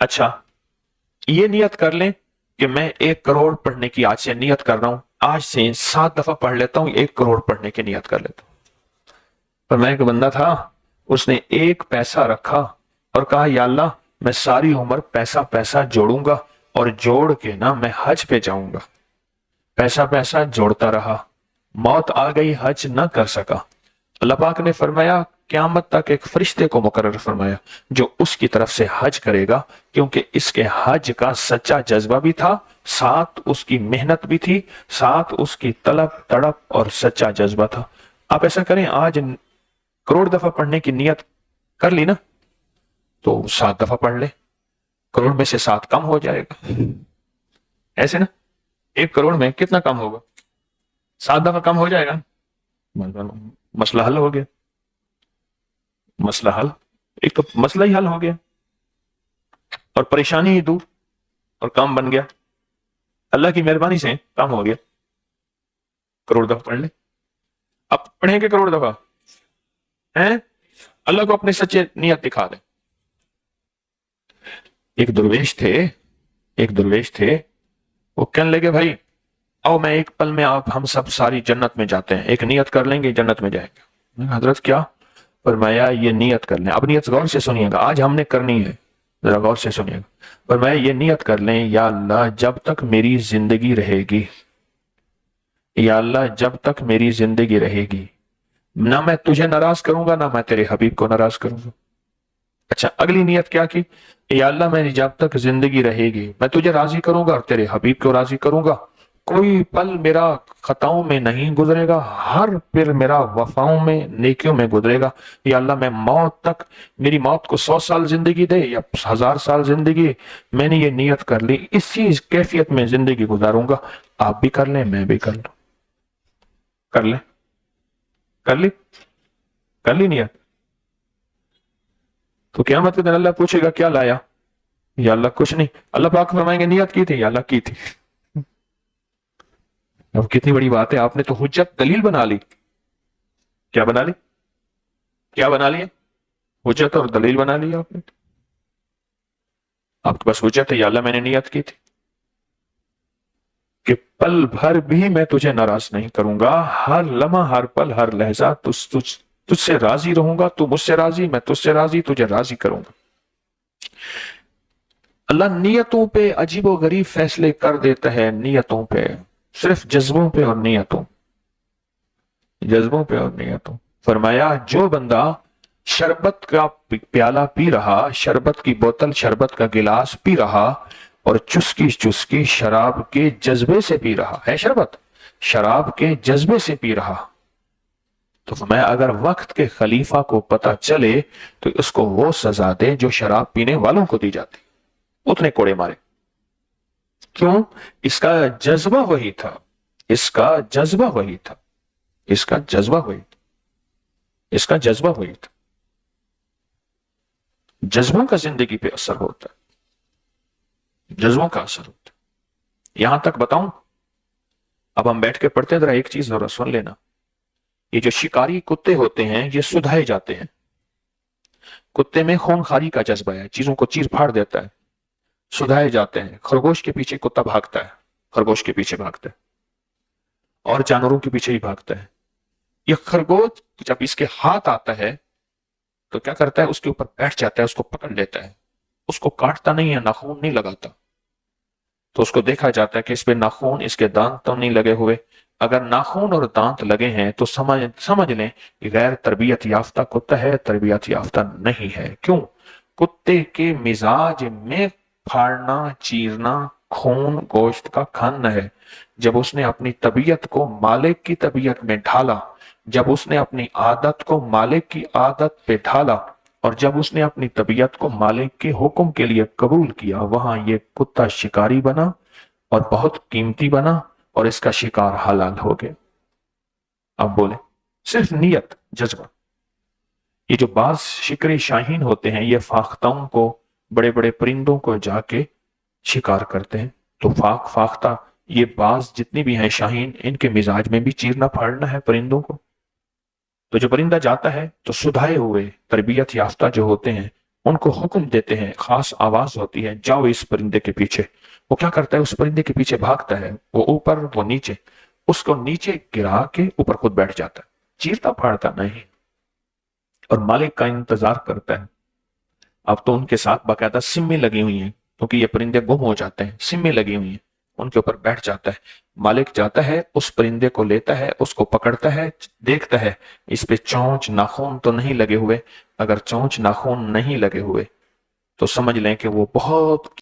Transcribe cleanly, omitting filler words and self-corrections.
अच्छा, ये नियत कर लें कि मैं 1 करोड़ पढ़ने की आज से नियत कर रहा हूं, आज से 7 दफा पढ़ लेता हूं, 1 करोड़ पढ़ने की नियत कर लेता हूं। पर मैं एक बंदा था, उसने एक पैसा रखा और कहा या अल्लाह, मैं सारी उम्र पैसा पैसा जोड़ूंगा और जोड़ के ना मैं हज पे जाऊंगा। पैसा पैसा जोड़ता रहा, मौत आ गई, हज न कर सका। अल्लाह पाक ने फरमाया, क़यामत तक एक फरिश्ते को मुकर्रर फरमाया जो उसकी तरफ से हज करेगा, क्योंकि इसके हज का सच्चा जज्बा भी था, साथ उसकी मेहनत भी थी, साथ उसकी तलब तड़प और सच्चा जज्बा था। आप ऐसा करें, आज करोड़ दफा पढ़ने की नियत कर ली ना, तो 7 दफा पढ़ ले, करोड़ में से 7 कम हो जाएगा। ऐसे ना, 1 करोड़ में कितना कम होगा? 7 दफा कम हो जाएगा, मसला हल हो गया। मसला हल, एक तो मसला ही हल हो गया और परेशानी ही दूर और काम बन गया। अल्लाह की मेहरबानी से काम हो गया। करोड़ दफा पढ़ ले। अब पढ़ेंगे करोड़ दफा हैं, अल्लाह को अपने सच्चे नियत दिखा दे। एक दुर्वेश थे, एक दुर्वेश थे, वो कहने लगे भाई आओ, मैं एक पल में आप हम सब सारी जन्नत में जाते हैं, एक नियत कर लेंगे जन्नत में जाएंगे। हजरत क्या? फरमाया ये नियत कर लें। अब नियत गौर से सुनिएगा, आज हमने करनी है, जरा गौर से सुनिएगा। फरमाया ये नियत कर लें, या अल्लाह जब तक मेरी जिंदगी रहेगी, या अल्लाह जब तक मेरी जिंदगी रहेगी, ना मैं तुझे नाराज करूंगा, ना मैं तेरे हबीब को नाराज करूंगा। अच्छा, अगली नियत क्या की? या अल्लाह मेरी जब तक जिंदगी रहेगी, मैं तुझे राजी करूंगा और तेरे हबीब को राजी करूंगा। कोई पल मेरा खताओं में नहीं गुजरेगा, हर पल मेरा वफाओं में नेकियों में गुजरेगा। या अल्लाह मैं मौत तक, मेरी मौत को 100 साल जिंदगी दे या 1000 साल जिंदगी, मैंने ये नियत कर ली, इसी कैफियत में जिंदगी गुजारूंगा। आप भी कर लें, मैं भी कर लूं। कर ले, कर ली, कर ली नियत। तो क्या मतलब, अल्लाह पूछेगा क्या लाया? या अल्लाह कुछ नहीं। अल्लाह पाक फरमाएंगे नियत की थी, या अल्लाह की थी। अब कितनी बड़ी बात है, आपने तो हुज्जत दलील बना ली। क्या बना ली? क्या बना लिया? हुज्जत और दलील बना लिया आपने। आपके पास हुज्जत है, या अल्लाह मैंने नियत की थी कि पल भर भी मैं तुझे नाराज नहीं करूंगा, हर लम्हा हर पल हर लहजा तुझसे राजी रहूंगा, तू मुझसे राजी, मैं तुझसे राजी, तुझे राजी करूंगा। अल्लाह नियतों पे अजीबो गरीब फैसले कर देता है, नियतों पे, सिर्फ जज्बों पे और नियतों, जज्बों पे और नियतों। फरमाया जो बंदा शरबत का प्याला पी रहा, शरबत की बोतल, शरबत का गिलास पी रहा और चुस्की चुस्की शराब के जज्बे से पी रहा है, शरबत शराब के जज्बे से पी रहा, तो मैं अगर वक्त के खलीफा को पता चले तो उसको वो सजा दे जो शराब पीने वालों को दी जाती, उतने कोड़े मारे। क्यों? इसका जज्बा वही था, इसका जज्बा वही था, इसका जज्बा वही था, इसका जज्बा वही था। जज्बों का जिंदगी पे असर होता है, जज्बों का असर होता है। यहां तक बताऊं, अब हम बैठ के पढ़ते हैं, जरा एक चीज जरा सुन लेना। ये जो शिकारी कुत्ते होते हैं ये सुधाए जाते हैं। कुत्ते में खूनखारी का जज्बा है, चीजों को चीर फाड़ देता है, सुधाए जाते हैं। खरगोश के पीछे कुत्ता भागता है, खरगोश के पीछे भागता है और जानवरों के पीछे ही भागता है। ये खरगोश जब इसके हाथ आता है तो क्या करता है, उसके ऊपर बैठ जाता है, उसको पकड़ लेता है, उसको काटता नहीं है, नाखून नहीं लगाता। तो उसको देखा जाता है कि इस पे नाखून, इसके दांत तो नहीं लगे हुए। अगर नाखून और दांत लगे हैं तो समझ लें कि गैर तरबियत याफ्ता कुत्ता है, तरबियत याफ्ता नहीं है। क्यों? कुत्ते के मिजाज में फाड़ना, चीरना, खून गोश्त का खाना है। जब उसने अपनी तबीयत को मालिक की तबीयत में ढाला, जब उसने अपनी आदत को मालिक की आदत पे ढाला और जब उसने अपनी तबीयत को मालिक के हुक्म के लिए कबूल किया, वहां ये कुत्ता शिकारी बना और बहुत कीमती बना और इसका शिकार हलाल हो गया। अब बोले, सिर्फ नियत, जज्बा। ये जो बाज शिकरे शाहीन होते हैं, ये फाख्ताओं को, बड़े बड़े परिंदों को जाके शिकार करते हैं। तो फाख्ता, ये बाज जितनी भी हैं शाहीन, इनके मिजाज में भी चीरना फाड़ना है परिंदों को। तो जो परिंदा जाता है तो सुधाए हुए तरबियत याफ्ता जो होते हैं ان کو حکم دیتے ہیں، خاص آواز ہوتی ہے، جاؤ اس پرندے کے پیچھے۔ وہ کیا کرتا ہے؟ اس پرندے کے پیچھے بھاگتا ہے، وہ اوپر وہ نیچے، اس کو نیچے گرا کے اوپر خود بیٹھ جاتا ہے، چیرتا پھاڑتا نہیں، اور مالک کا انتظار کرتا ہے۔ اب تو ان کے ساتھ باقاعدہ سمیں لگی ہوئی ہیں، کیونکہ یہ پرندے گم ہو جاتے ہیں، سمیں لگی ہوئی ہیں، ان کے اوپر بیٹھ جاتا ہے۔ مالک جاتا ہے، اس پرندے کو لیتا ہے، اس کو پکڑتا ہے، دیکھتا ہے اس پہ چونچ ناخن تو نہیں لگے ہوئے۔ اگر چونچ ناخن نہیں لگے ہوئے تو سمجھ لیں کہ وہ بہت